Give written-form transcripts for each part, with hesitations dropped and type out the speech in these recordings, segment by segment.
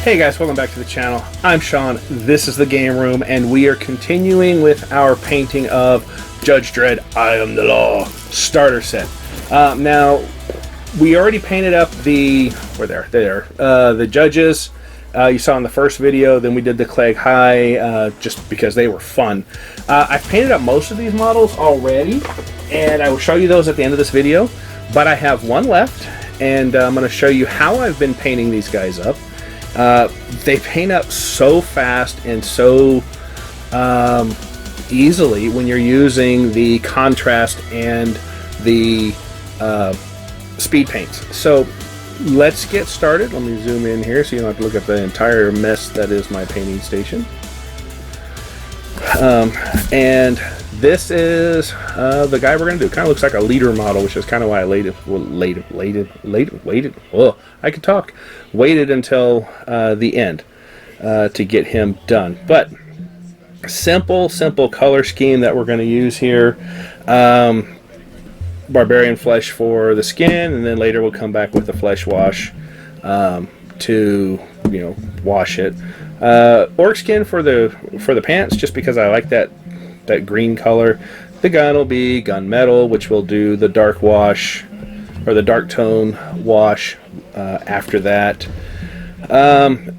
Hey guys, welcome back to the channel. I'm Sean, this is the Game Room, and we are continuing with our painting of Judge Dredd I Am the Law starter set. Now, we already painted up the, the judges you saw in the first video, then we did the Klegg-Hai just because they were fun. I've painted up most of these models already, and I will show you those at the end of this video, but I have one left, and I'm going to show you how I've been painting these guys up. They paint up so fast and so easily when you're using the contrast and the speed paints. So let's get started. Let me zoom in here so you don't have to look at the entire mess that is my painting station. And this is the guy we're going to do. Kind of looks like a leader model, which is kind of why I waited until the end to get him done. But simple color scheme that we're going to use here. Barbarian flesh for the skin, and then later we'll come back with the flesh wash to wash it. Orc skin for the pants, just because I like that green color. The gun will be gunmetal, which will do the dark wash or the dark tone wash after that.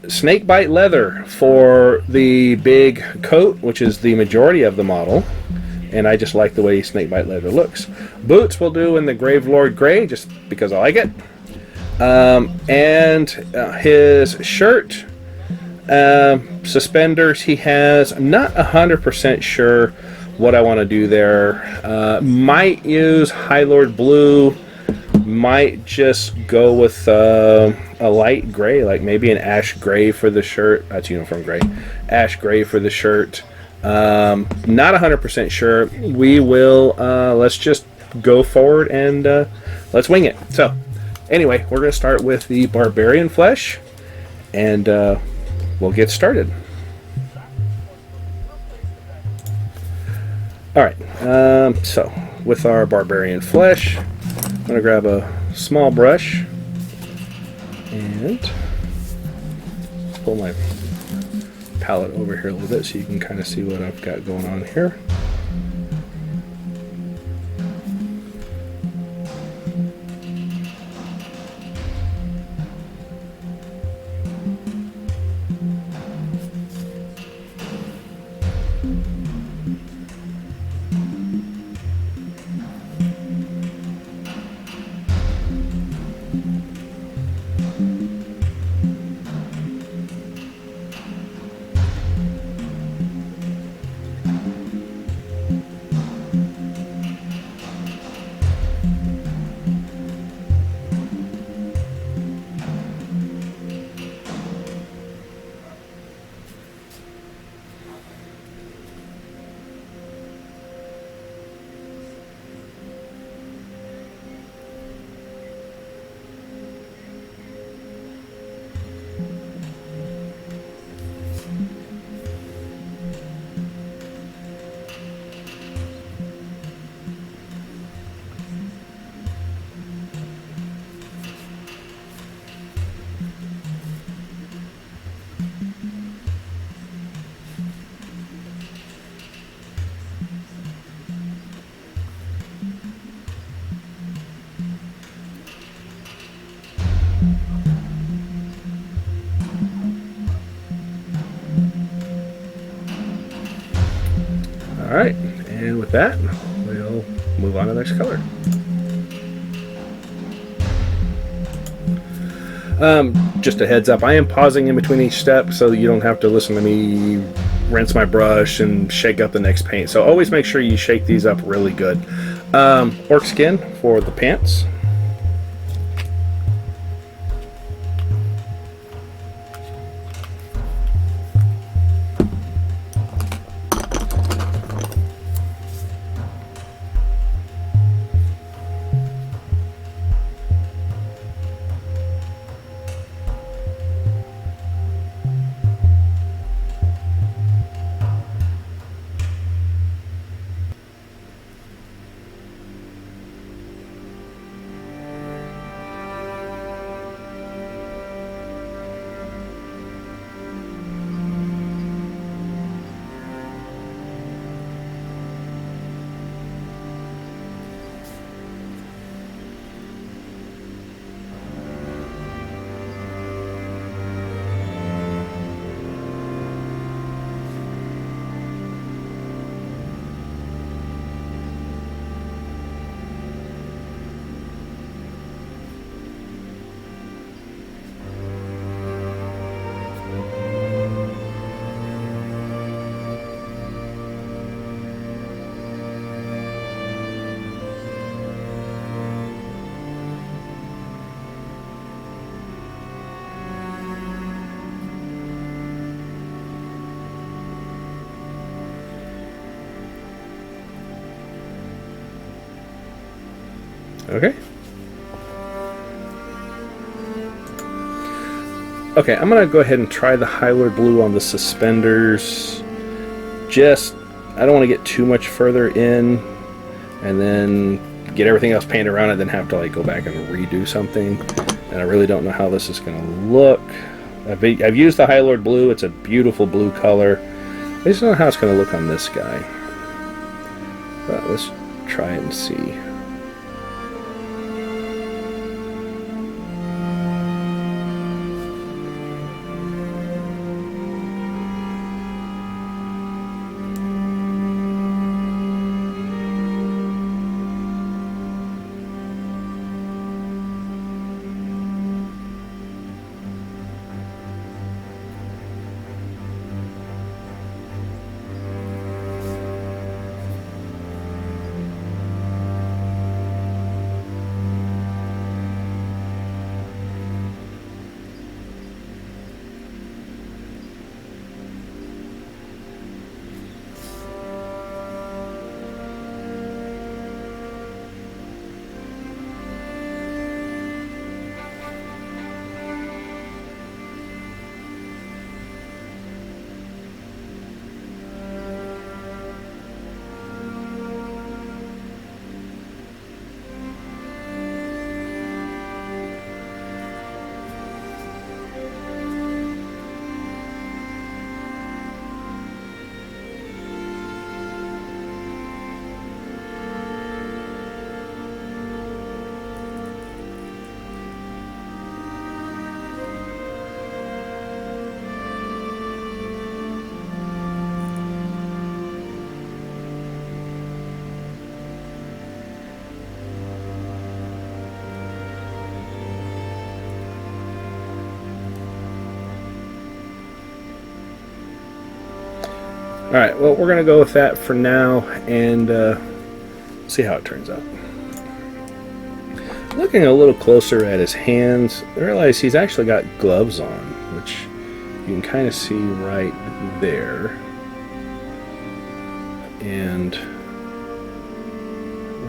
Snakebite leather for the big coat, which is the majority of the model, and I just like the way snakebite leather looks. Boots will do in the Gravelord gray, just because I like it. And his shirt, suspenders he has, I'm not 100% sure what I want to do there. Might use High Lord blue, might just go with a light gray, like maybe an ash gray for the shirt. That's uniform gray. Ash gray for the shirt. Not 100% sure. We will, let's just go forward and let's wing it. So anyway, we're going to start with the barbarian flesh, and we'll get started. Alright, so with our barbarian flesh, I'm going to grab a small brush and pull my palette over here a little bit so you can kind of see what I've got going on here. Alright, and with that, we'll move on to the next color. Just a heads up, I am pausing in between each step so you don't have to listen to me rinse my brush and shake up the next paint. So always make sure you shake these up really good. Orc skin for the pants. Okay. Okay, I'm going to go ahead and try the Hylar Blue on the suspenders. I don't want to get too much further in and then get everything else painted around it, then have to like go back and redo something. And I really don't know how this is going to look. I've used the Hylar Blue. It's a beautiful blue color. I just don't know how it's going to look on this guy. But let's try it and see. Alright, well, we're going to go with that for now and see how it turns out. Looking a little closer at his hands, I realize he's actually got gloves on, which you can kind of see right there. And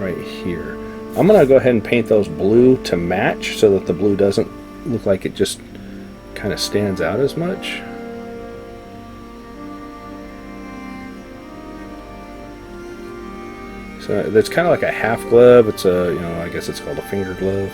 right here. I'm going to go ahead and paint those blue to match so that the blue doesn't look like it just kind of stands out as much. So it's kind of like a half glove. It's a, I guess it's called a finger glove.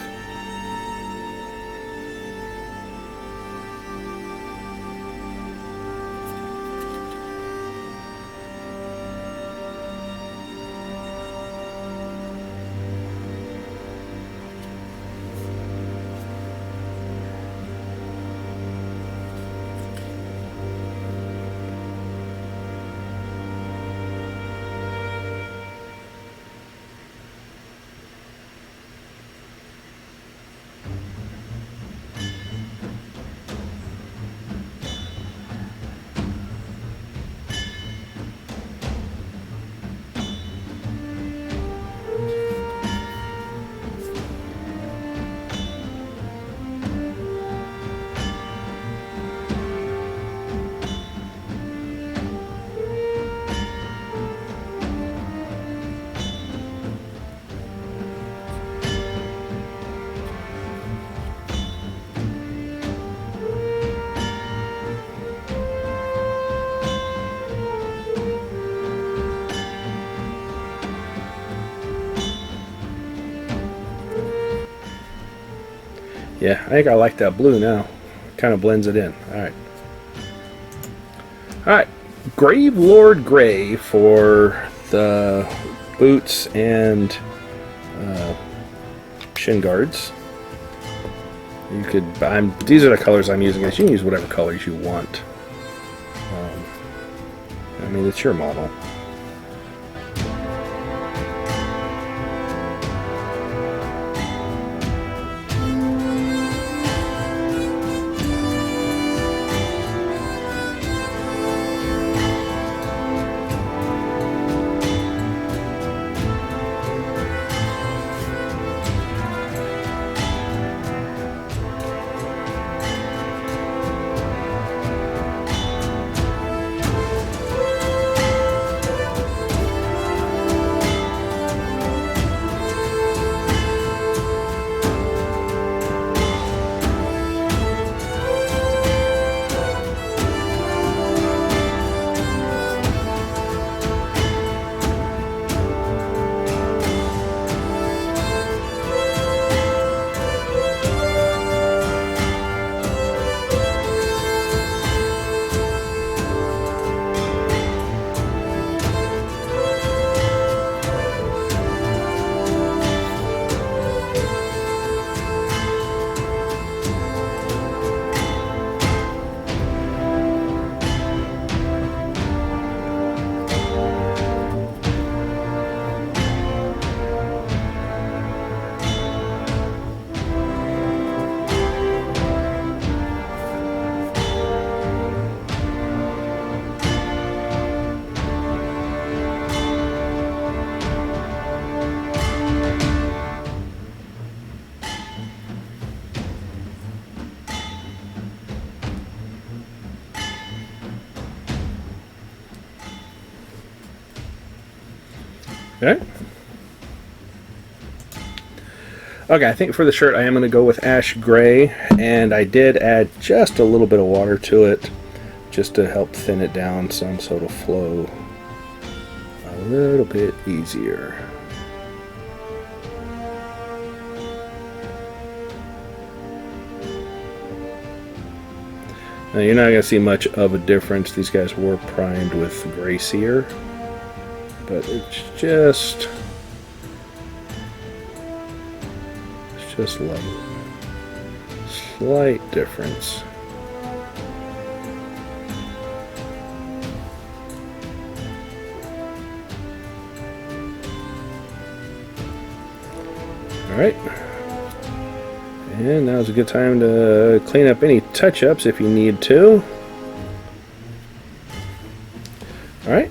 Yeah, I think I like that blue now. Kind of blends it in. Alright. Alright. Grave Lord Gray for the boots and shin guards. You could, these are the colors I'm using. You can use whatever colors you want. I mean, it's your model. Okay. Okay, I think for the shirt I am going to go with ash gray, and I did add just a little bit of water to it just to help thin it down some so it'll flow a little bit easier. Now you're not going to see much of a difference. These guys were primed with gray sear, but it's just slight difference. All right, and now's a good time to clean up any touch-ups if you need to. All right.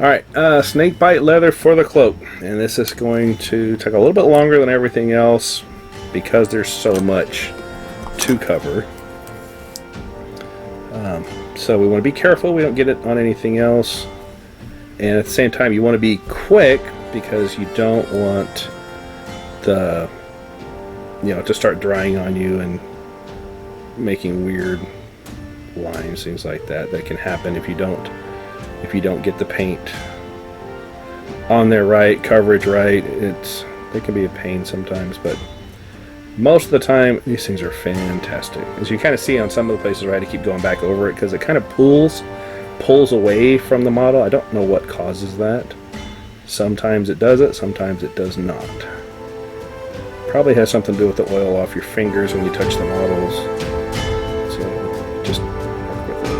Alright, snake bite leather for the cloak, and this is going to take a little bit longer than everything else because there's so much to cover. So we want to be careful we don't get it on anything else, and at the same time you want to be quick because you don't want the, to start drying on you and making weird lines, things like that can happen if you don't get the paint on there right, coverage right. It can be a pain sometimes, but most of the time these things are fantastic. As you kind of see on some of the places where I had to keep going back over it because it kind of pulls away from the model. I don't know what causes that. Sometimes it does it, sometimes it does not. Probably has something to do with the oil off your fingers when you touch the models. So just work with it.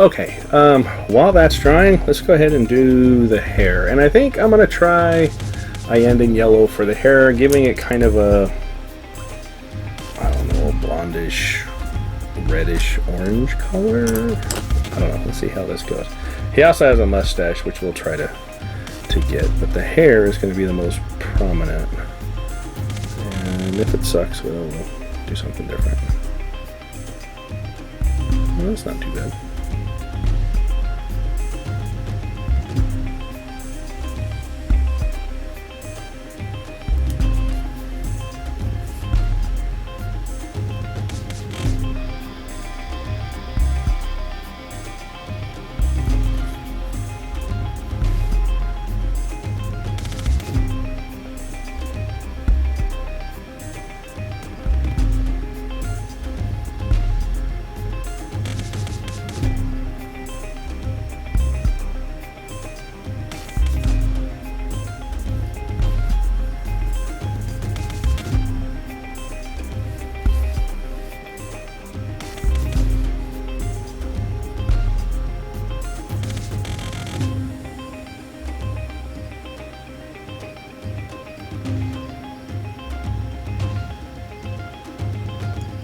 Okay, while that's drying, let's go ahead and do the hair. And I think I'm going to try Iandan Yellow for the hair, giving it kind of a, I don't know, a blondish, reddish orange color. I don't know, let's see how this goes. He also has a mustache, which we'll try to get, but the hair is going to be the most prominent. And if it sucks, we'll do something different. Well, that's not too bad.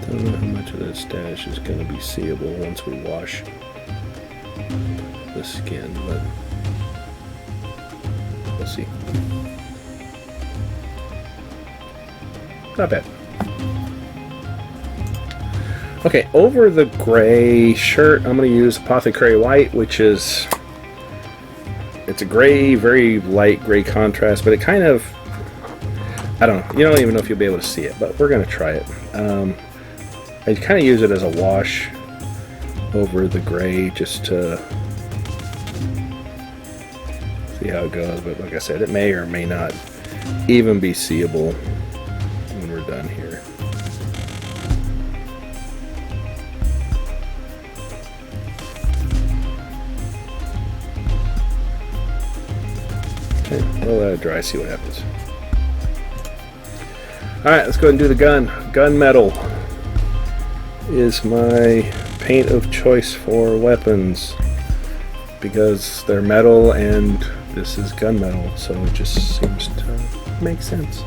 I don't know how much of that stash is going to be seeable once we wash the skin, but we'll see. Not bad. Okay, over the gray shirt, I'm going to use Apothecary White, which is, it's a gray, very light gray contrast, but it kind of, I don't know, you don't even know if you'll be able to see it, but we're going to try it. I kind of use it as a wash over the gray just to see how it goes, but like I said, it may or may not even be seeable when we're done here. Okay, we'll let it dry, see what happens. Alright, let's go ahead and do the gun. Gunmetal is my paint of choice for weapons because they're metal and this is gunmetal, so it just seems to make sense.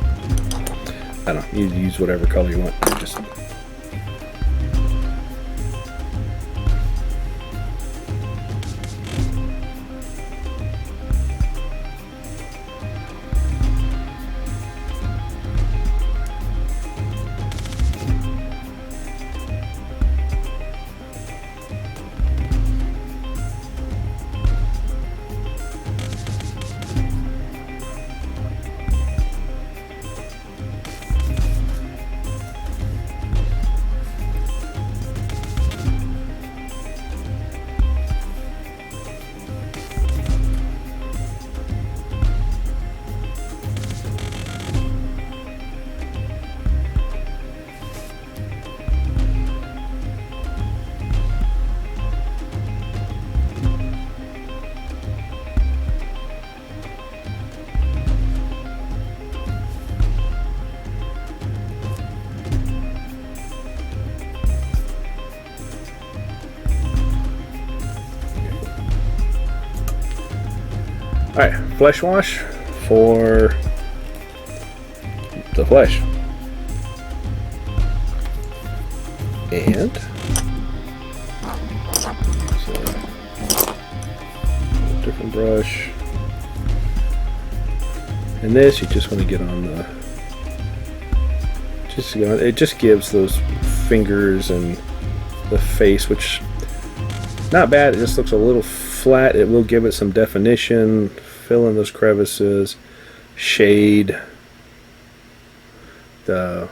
I don't know, you use whatever color you want. Just alright, flesh wash for the flesh. And so, different brush. And this you just want to get on the, it just gives those fingers and the face, which not bad, it just looks a little flat. It will give it some definition, fill in those crevices, shade the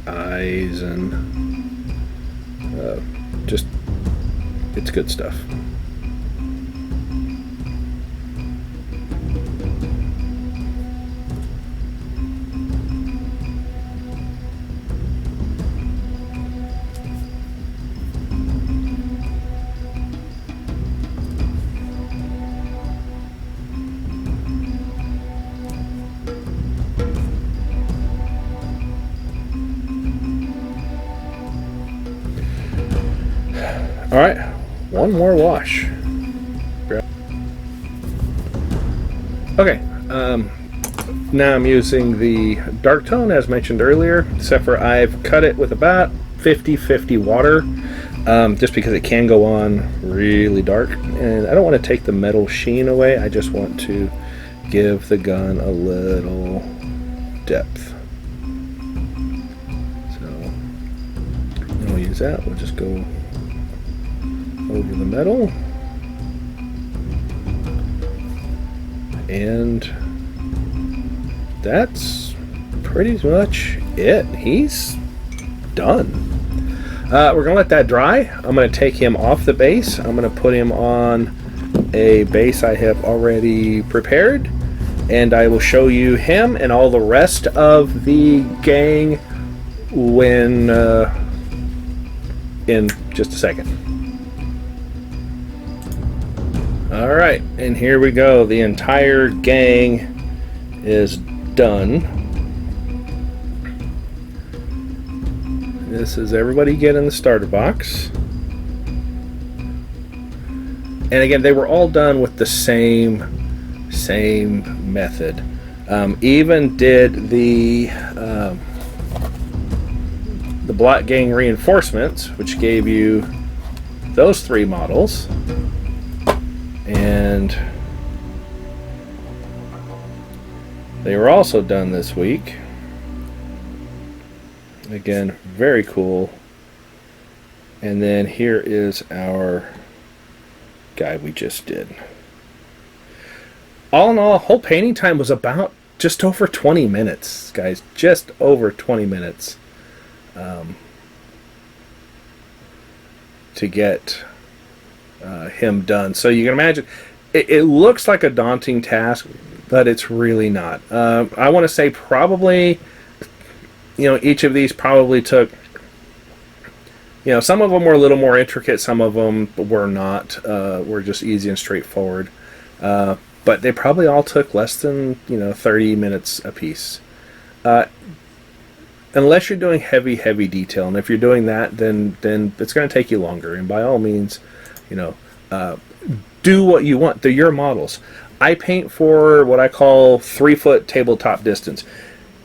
eyes, and just, it's good stuff. All right, one more wash. Okay, now I'm using the dark tone as mentioned earlier, except for I've cut it with about 50-50 water, just because it can go on really dark, and I don't want to take the metal sheen away. I just want to give the gun a little depth. So we'll use that. We'll just go over the metal, and that's pretty much it. He's done. We're gonna let that dry. I'm gonna take him off the base. I'm gonna put him on a base I have already prepared, and I will show you him and all the rest of the gang when in just a second. Alright, and here we go. The entire gang is done. This is everybody get in the starter box. And again, they were all done with the same method. Even did the Black Gang reinforcements, which gave you those 3 models. And they were also done this week. Again, very cool. And then here is our guy we just did. All in all, whole painting time was about just over 20 minutes, guys. Just over 20 minutes to get him done. So you can imagine, it looks like a daunting task, but it's really not. I want to say probably, each of these probably took, some of them were a little more intricate, some of them were not, were just easy and straightforward. But they probably all took less than 30 minutes a piece, unless you're doing heavy detail. And if you're doing that, then it's going to take you longer. And by all means, do what you want. They're your models. I paint for what I call 3-foot tabletop distance.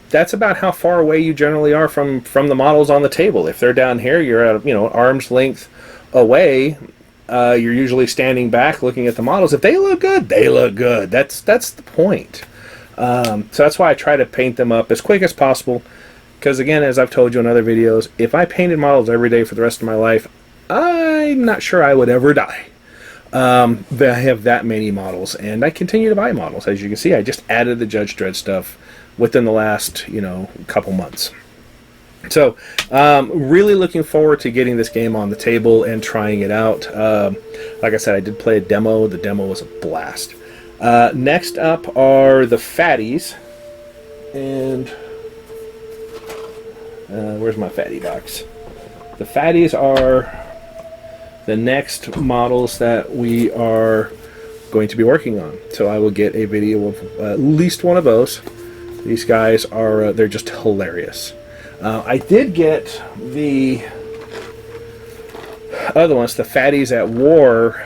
That's about how far away you generally are from the models on the table. If they're down here, you're at arm's length away. You're usually standing back looking at the models. If they look good, they look good. That's the point. So that's why I try to paint them up as quick as possible. Because again, as I've told you in other videos, if I painted models every day for the rest of my life, I'm not sure I would ever die. I have that many models, and I continue to buy models. As you can see, I just added the Judge Dredd stuff within the last couple months. So really looking forward to getting this game on the table and trying it out. Like I said, I did play a demo. The demo was a blast. Next up are the fatties, and where's my fatty box? The fatties are the next models that we are going to be working on. So I will get a video of at least one of those. These guys are, they're just hilarious. I did get the other ones, the Fatties at War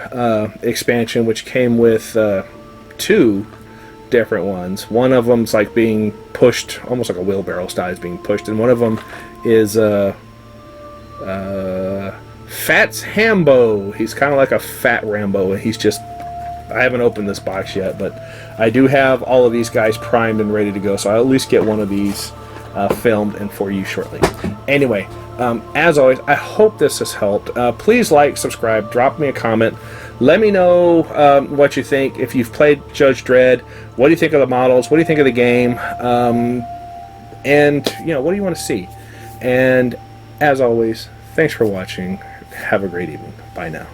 expansion, which came with 2 different ones. One of them's like being pushed, almost like a wheelbarrow style is being pushed, and one of them is Fats Hambo. He's kind of like a fat Rambo, and he's just, I haven't opened this box yet, but I do have all of these guys primed and ready to go, so I'll at least get one of these filmed and for you shortly. Anyway, as always, I hope this has helped. Please like, subscribe, drop me a comment. Let me know what you think. If you've played Judge Dredd, what do you think of the models? What do you think of the game? And, what do you want to see? And as always, thanks for watching. Have a great evening. Bye now.